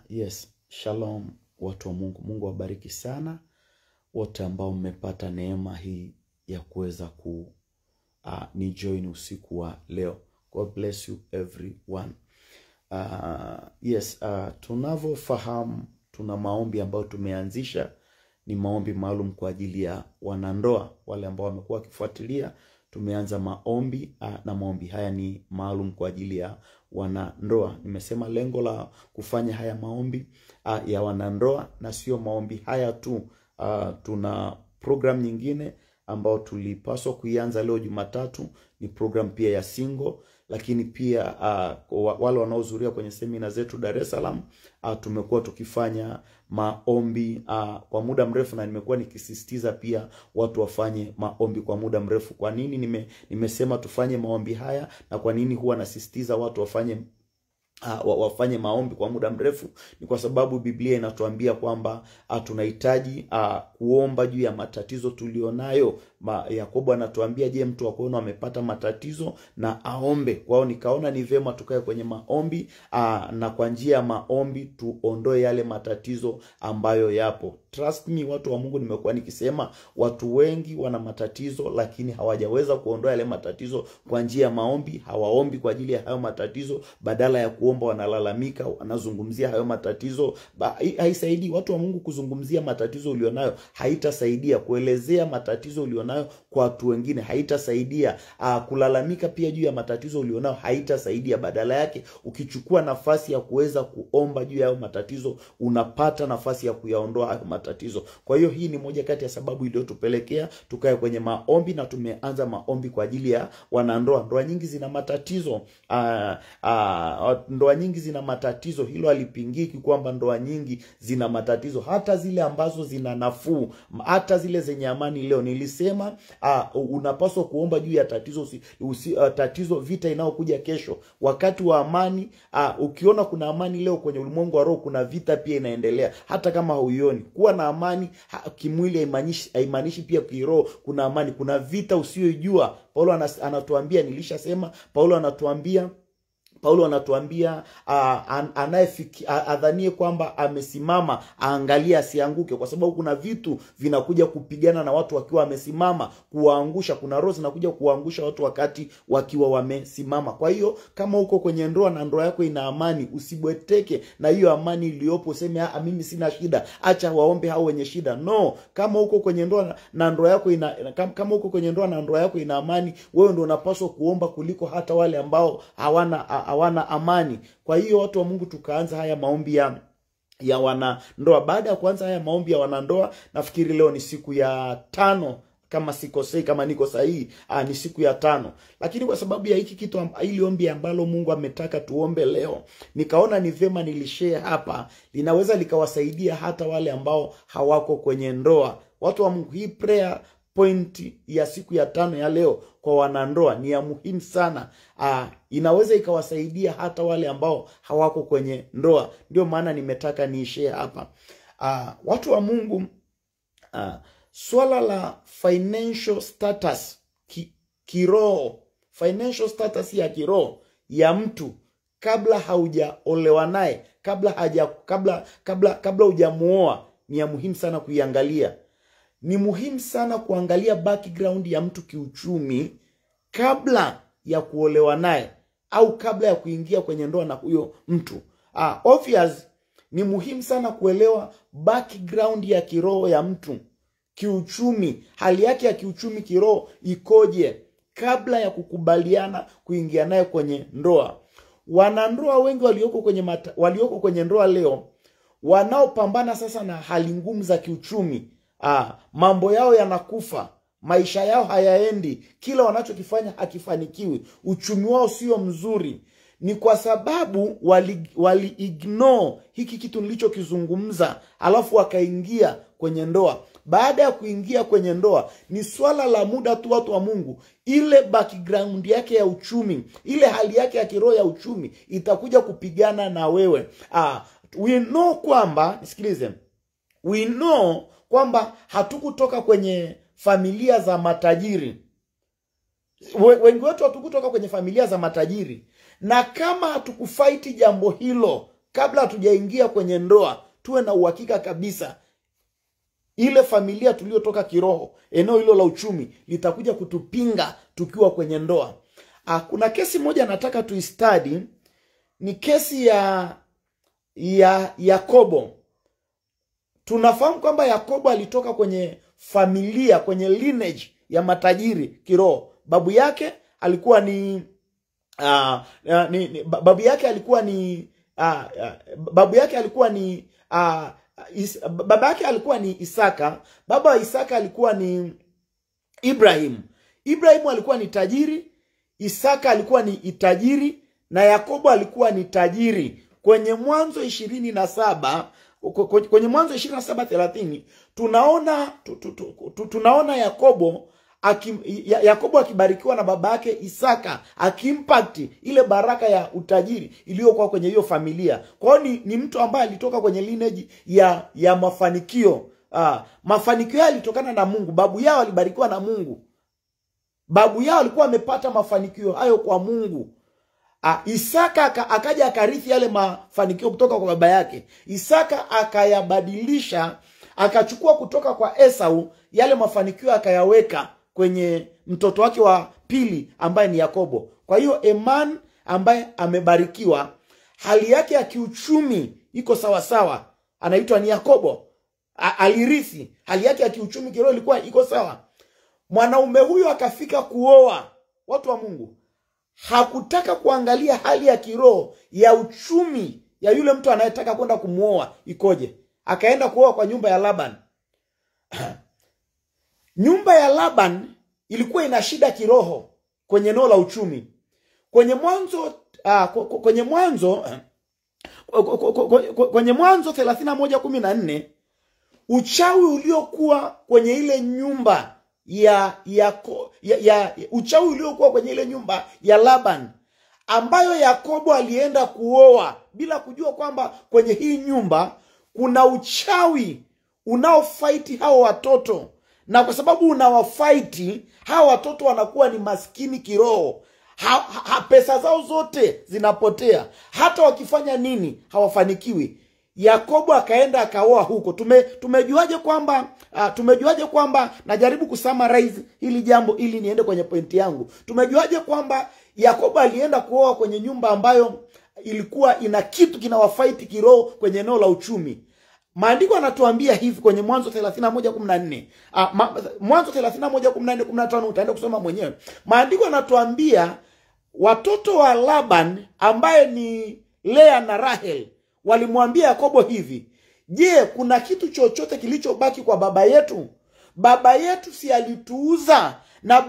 Yes, shalom watu wa Mungu. Mungu wabariki sana wote ambao mmepata neema hii ya kuweza ni join usiku wa leo. God bless you everyone. Yes, tunavyofahamu tuna maombi ambayo tumeanzisha, ni maombi maalum kwa ajili ya wanandoa. Wale ambao wamekuwa wakifuatilia, tumeanza maombi na maombi haya ni maalum kwa ajili ya wanandoa. Nimesema lengo la kufanya haya maombi ya wanandoa, na sio maombi haya tu. Tuna program nyingine ambao tulipaswa kuianza leo Jumatatu, ni program pia ya single. Lakini pia wale wanaohudhuria kwenye semina zetu Dar es Salaam, tumekuwa tukifanya maombi kwa muda mrefu, na nimekuwa nikisisitiza pia watu wafanye maombi kwa muda mrefu. Kwa nini nimesema tufanye maombi haya, na kwa nini huwa nasisitiza watu wafanye maombi kwa muda mrefu? Ni kwa sababu Biblia inatuambia kwamba tunahitaji kuomba juu ya matatizo tulionayo. Yakobo anatuambia, je, mtu akuona amepata matatizo na aombe. Kwa hiyo nikaona ni vema tukae kwenye maombi, na kwa njia ya maombi tuondoe yale matatizo ambayo yapo. Trust me, watu wa Mungu, nimekuwa nikisema watu wengi wana matatizo, lakini hawajaweza kuondoa yale matatizo kwa njia ya maombi. Hawaombi kwa ajili ya hayo matatizo, badala ya kuomba wanalalamika, wanazungumzia hayo matatizo. Haisaidii watu wa Mungu kuzungumzia matatizo ulionayo, haitasaidia. Kuelezea matatizo ulionayo kwa watu wengine haitasaidia. Kulalamika pia juu ya matatizo ulionayo haitasaidia. Badala yake, ukichukua nafasi ya kuweza kuomba juu ya hayo matatizo, unapata nafasi ya kuyaondoa hayo matatizo. Kwa hiyo hii ni moja kati ya sababu iliyotupelekea tukae kwenye maombi, na tumeanza maombi kwa ajili ya wanandoa. Ndoa nyingi zina matatizo. Ndoa nyingi zina matatizo. Hilo halipingiki kwamba ndoa nyingi zina matatizo, hata zile ambazo zina nafuu, hata zile zenye amani. Leo nilisema unapaswa kuomba juu ya tatizo vita inayokuja kesho. Wakati wa amani, ukiona kuna amani leo kwenye ulimwengu wa roho, kuna vita pia inaendelea hata kama hauioni. Kuwa na amani kimwili haimaanishi pia kiroho kuna amani. Kuna vita usiyojua. Paulo anatuambia, nilishasema, Paulo anatuambia adhanie kwamba amesimama, aangalie asianguke, kwa sababu kuna vitu vinakuja kupigana na watu wakiwa wamesimama, kuwaangusha. Kuna roho zinakuja kuwaangusha watu wakati wakiwa wamesimama. Kwa hiyo kama uko kwenye ndoa na ndoa yako ina amani, usibweteke na hiyo amani iliyopo, useme mimi sina shida, acha waombe hao wenye shida. No, kama uko kwenye ndoa na ndoa yako ina amani, wewe ndio unapaswa kuomba kuliko hata wale ambao hawana amani. Kwa hiyo watu wa Mungu, tukaanza haya maombi ya wanandoa. Baada ya kuanza haya maombi ya wanandoa, nafikiri leo ni siku ya 5 kama sikosei, kama niko sahihi, ni siku ya 5. Lakini kwa sababu ya hiki kitu, ili ombi ambalo Mungu ametaka tuombe leo, nikaona ni vema nilishare hapa, linaweza likawasaidia hata wale ambao hawako kwenye ndoa. Watu wa Mungu, hii prayer point ya siku ya 5 ya leo kwa wanandoa ni ya muhimu sana. Inaweza ikawasaidia hata wale ambao hawako kwenye ndoa. Ndio maana nimetaka niishare hapa. Watu wa Mungu, swala la financial status kiroho, financial status ya kiroho ya mtu kabla haujaolewa naye, kabla hujamuoa, ni ya muhimu sana kuiangalia. Ni muhimu sana kuangalia background ya mtu kiuchumi kabla ya kuolewa naye, au kabla ya kuingia kwenye ndoa na huyo mtu. Obvious, ni muhimu sana kuelewa background ya kiroho ya mtu kiuchumi, hali yake ya kiuchumi kiroho ikoje, kabla ya kukubaliana kuingia naye kwenye ndoa. Wanandoa wengi walioko kwenye ndoa leo, wanaopambana sasa na hali ngumu za kiuchumi, mambo yao yanakufa, maisha yao hayaendi, kila wanachokifanya hakifanikiwi, uchumi wao sio mzuri, ni kwa sababu wali ignore hiki kitu nilichokizungumza, alafu wakaingia kwenye ndoa. Baada ya kuingia kwenye ndoa, ni swala la muda tu, watu wa Mungu, ile background yake ya uchumi, ile hali yake ya kiroho ya uchumi itakuja kupigana na wewe. We know kwamba, nisikilize, we know kwamba hatukutoka kwenye familia za matajiri. Wengi wetu hatukutoka kwenye familia za matajiri. Na kama hatukufight jambo hilo kabla hatujaingia kwenye ndoa, tuwe na uhakika kabisa ile familia tuliotoka kiroho, eneo hilo la uchumi litakuja kutupinga tukiwa kwenye ndoa. Kuna kesi moja nataka tuistadi, ni kesi ya Yakobo. Tunafahamu kwamba Yakobo alitoka kwenye familia, kwenye lineage ya matajiri kiroho. Babu yake alikuwa ni baba yake alikuwa ni Isaka. Baba wa Isaka alikuwa ni Ibrahim. Ibrahim alikuwa ni tajiri, Isaka alikuwa ni tajiri, na Yakobo alikuwa ni tajiri. Kwenye Mwanzo 27, kwenye Mwanzo 27:30 tunaona Yakobo akibarikiwa na baba yake Isaka, akimpact ile baraka ya utajiri iliyokuwa kwenye hiyo familia. Kwa hiyo ni mtu ambaye alitoka kwenye lineage ya mafanikio. Mafanikio yalitokana na Mungu. Babu yao alibarikiwa na Mungu. Babu yao alikuwa amepata mafanikio hayo kwa Mungu. Isaka akaja akarithi yale mafanikio kutoka kwa baba yake. Isaka akayabadilisha, akachukua kutoka kwa Esau yale mafanikio akayaweka kwenye mtoto wake wa pili ambaye ni Yakobo. Kwa hiyo Eman ambaye amebarikiwa, hali yake ya kiuchumi iko sawa sawa, anaitwa ni Yakobo. Alirithi, hali yake ya kiuchumi kiroho ilikuwa iko sawa. Mwanaume huyo akafika kuoa, watu wa Mungu, hakutaka kuangalia hali ya kiroho ya uchumi ya yule mtu anayetaka kwenda kumuoa ikoje. Akaenda kuoa kwa nyumba ya Laban. Nyumba ya Laban ilikuwa ina shida kiroho kwenye eneo la uchumi. Kwenye Mwanzo 31:14, uchawi uliokuwa kwenye ile nyumba uchawi uliokuwa kwenye ile nyumba ya Laban, ambayo Yakobo alienda kuoa bila kujua kwamba kwenye hii nyumba kuna uchawi unaofight hao watoto, na kwa sababu unawafight hao watoto wanakuwa ni maskini kiroho. Pesa zao zote zinapotea, hata wakifanya nini hawafanikiwi. Yakobo akaenda akaoa huko. Tumejuaje kwamba najaribu kusummarize hili jambo ili niende kwenye pointi yangu. Tumejuaje kwamba Yakobo alienda kuoa kwenye nyumba ambayo ilikuwa ina kitu kinawafight kiroho kwenye eneo la uchumi? Maandiko yanatuambia hivi kwenye Mwanzo 31:14. Mwanzo 31:14-15 utaenda kusoma mwenyewe. Maandiko yanatuambia watoto wa Laban ambaye ni Lea na Rahel walimwambia Yakobo hivi: "Je, kuna kitu chochote kilichobaki kwa baba yetu? Baba yetu si alituuza, na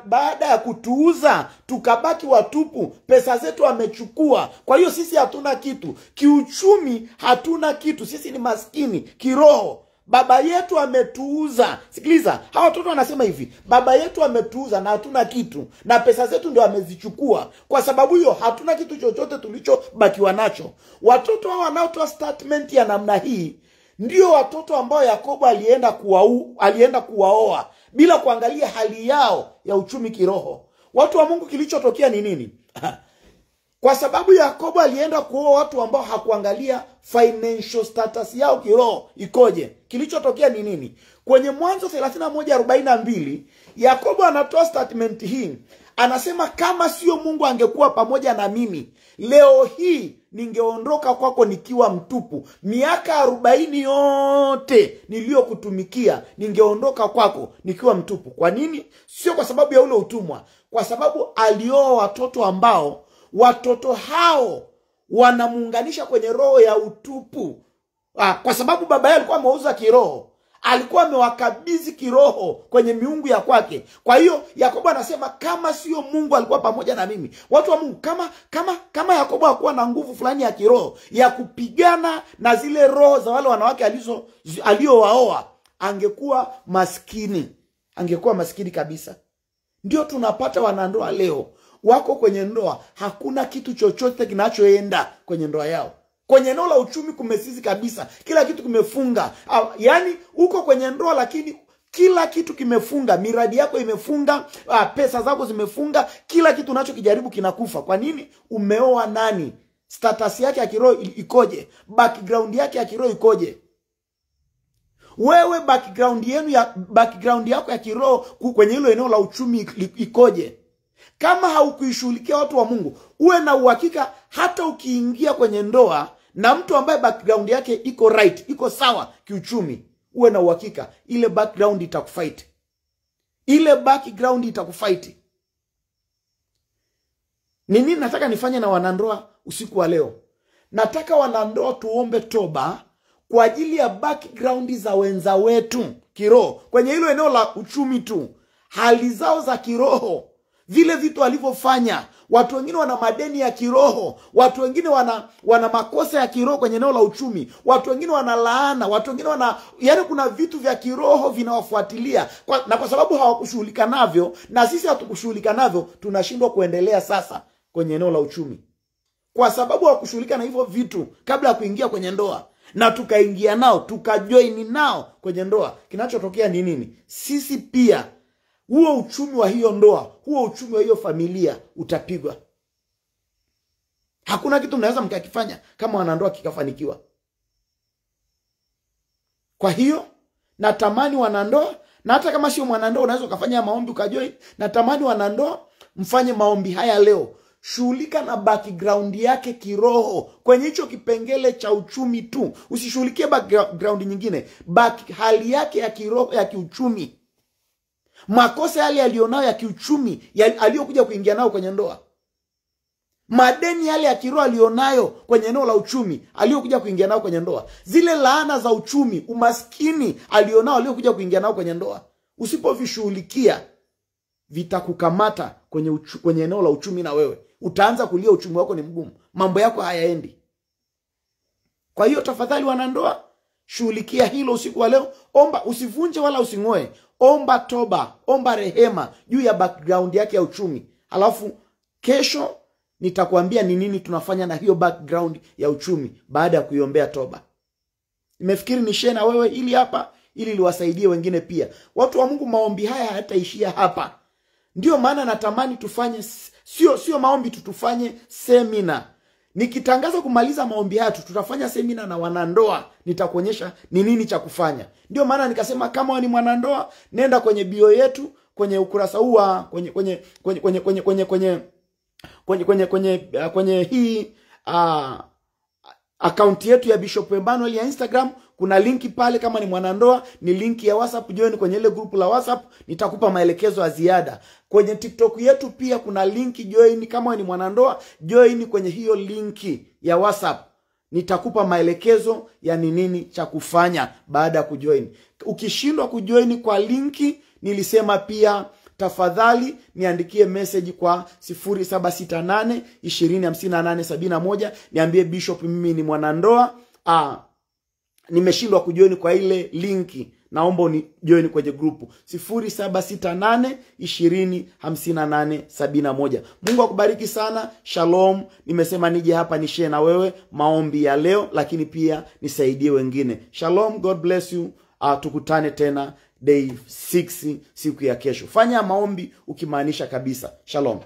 baada ya kutuuza tukabaki watupu, pesa zetu amechukua. Kwa hiyo sisi hatuna kitu. Kiuchumi hatuna kitu. Sisi ni maskini kiroho. Baba yetu ametuuza." Sikiliza, hawa watoto wanasema hivi: baba yetu ametuuza na hatuna kitu, na pesa zetu ndio amezichukua. Kwa sababu hiyo hatuna kitu chochote tulichobakiwa nacho. Watoto hao wanaotoa statement ya namna hii ndio watoto ambao Yakobo alienda kuwaoa bila kuangalia hali yao ya uchumi kiroho. Watu wa Mungu, kilichotokea ni nini? Kwa sababu Yakobo alienda kuoa watu ambao hakuangalia financial status yao kiroho ikoje. Kilichotokea ni nini? Kwenye Mwanzo 31:42, Yakobo anatoa statement hii. Anasema, "Kama sio Mungu angekuwa pamoja na mimi, leo hii ningeondoka kwako nikiwa mtupu. Miaka 40 yote niliyokutumikia ningeondoka kwako nikiwa mtupu." Kwa nini? Sio kwa sababu ya ule utumwa, kwa sababu alioa watoto ambao watoto hao wanamuunganisha kwenye roho ya utupu. Kwa sababu baba yake alikuwa ameuza kiroho, alikuwa amewakabidhi kiroho kwenye miungu ya kwake. Kwa hiyo Yakobo anasema, kama sio Mungu alikuwa pamoja na mimi. Watu wa Mungu, kama Yakobo hakuwa na nguvu fulani ya kiroho ya kupigana na zile roho za wale wanawake aliowaoa, angekuwa maskini. Angekuwa maskini kabisa. Ndio tunapata wanandoa leo wako kwenye ndoa, hakuna kitu chochote kinachoenda kwenye ndoa yao. Kwenye eneo la uchumi kumesizi kabisa. Kila kitu kimefunga. Yaani uko kwenye ndoa lakini kila kitu kimefunga. Miradi yako imefunga, pesa zako zimefunga, kila kitu unachokijaribu kinakufa. Kwa nini? Umeoa nani? status yake ya kiroho ikoje, background yake ya kiroho ikoje. Wewe background yako ya kiroho kwenye hilo eneo la uchumi ikoje. Kama haukuishughulikia watu wa Mungu, uwe na uhakika hata ukiingia kwenye ndoa na mtu ambaye background yake iko right, iko sawa kiuchumi, uwe na uhakika ile background itakufight. Ile background itakufight. Nini nataka nifanye na wanandoa usiku wa leo? Nataka wanandoa tuombe toba kwa ajili ya background za wenza wetu kiroho. Kwenye hilo eneo la uchumi tu, hali zao za kiroho, vile vitu alivyofanya. Watu wengine wana madeni ya kiroho, watu wengine wana makosa ya kiroho kwenye eneo la uchumi, watu wengine wana laana, watu wengine yani kuna vitu vya kiroho vinawafuatilia. Na kwa sababu hawakushughulika navyo, na sisi hatukushughulika navyo, tunashindwa kuendelea sasa kwenye eneo la uchumi. Kwa sababu hawakushughulika na hivyo vitu kabla ya kuingia kwenye ndoa, na tukaingia nao, tukajoin nao kwenye ndoa, kinachotokea ni nini? Sisi pia huo uchumi wa hiyo ndoa, huo uchumi wa hiyo familia utapigwa. Hakuna kitu mnaweza mkakifanya kama wanandoa kikafanikiwa. Kwa hiyo natamani wanandoa, na hata kama sio mwanandoa unaweza ukafanya maombi ukajoin, natamani wanandoa mfanye maombi haya leo. Shughulika na background yake kiroho kwenye hicho kipengele cha uchumi tu. Usishughulikie background nyingine. Hali yake ya kiroho, ya kiuchumi. Makosa yale alionayo ya kiuchumi aliyokuja kuingia nao kwenye ndoa. Madeni yale ya kiroho alionayo kwenye eneo la uchumi aliyokuja kuingia nao kwenye ndoa. Zile laana za uchumi, umaskini alionao aliyokuja kuingia nao kwenye ndoa. Usipovishughulikia vitakukamata kwenye eneo la uchumi, na wewe utaanza kulia uchumi wako ni mgumu. Mambo yako hayaendi. Kwa hiyo tafadhali wanandoa, shughulikia hilo usiku wa leo. Omba, usivunje wala usingoe. Omba toba, omba rehema juu ya background yake ya uchumi. Halafu kesho nitakwambia ni nini tunafanya na hiyo background ya uchumi baada ya kuiombea toba. Nimefikiri ni share na wewe ili hapa ili liwasaidie wengine pia. Watu wa Mungu, maombi haya hayataishia hapa. Ndio maana natamani tufanye sio maombi tu, tufanye seminar. Nikitangaza kumaliza maombi haya tutafanya seminar na wanandoa, nitakuonyesha ni nini cha kufanya. Ndio maana nikasema kama wewe ni mwanandoa, nenda kwenye bio yetu, kwenye ukurasa huu kwenye hii account yetu ya Bishop Emmanuel ya Instagram, kuna linki pale. Kama ni mwanandoa, ni linki ya WhatsApp, join kwenye ile group la WhatsApp, nitakupa maelekezo ya ziada. Kwenye TikTok yetu pia kuna linki, join. Kama ni mwanandoa, join kwenye hiyo linki ya WhatsApp, nitakupa maelekezo ya ni nini cha kufanya baada ya kujoin. Ukishindwa kujoin kwa linki, nilisema pia tafadhali niandikie message kwa 0768 205871, niambie Bishop, mimi ni mwanandoa, nimeshindwa kujoin kwa ile linki, naomba unijoin kwenye grupu 0768 205871. Mungu akubariki sana. Shalom. Nimesema nije hapa ni share na wewe maombi ya leo, lakini pia nisaidie wengine. Shalom, God bless you. Tukutane tena day 6 siku ya kesho. Fanya maombi ukimaanisha kabisa. Shalom.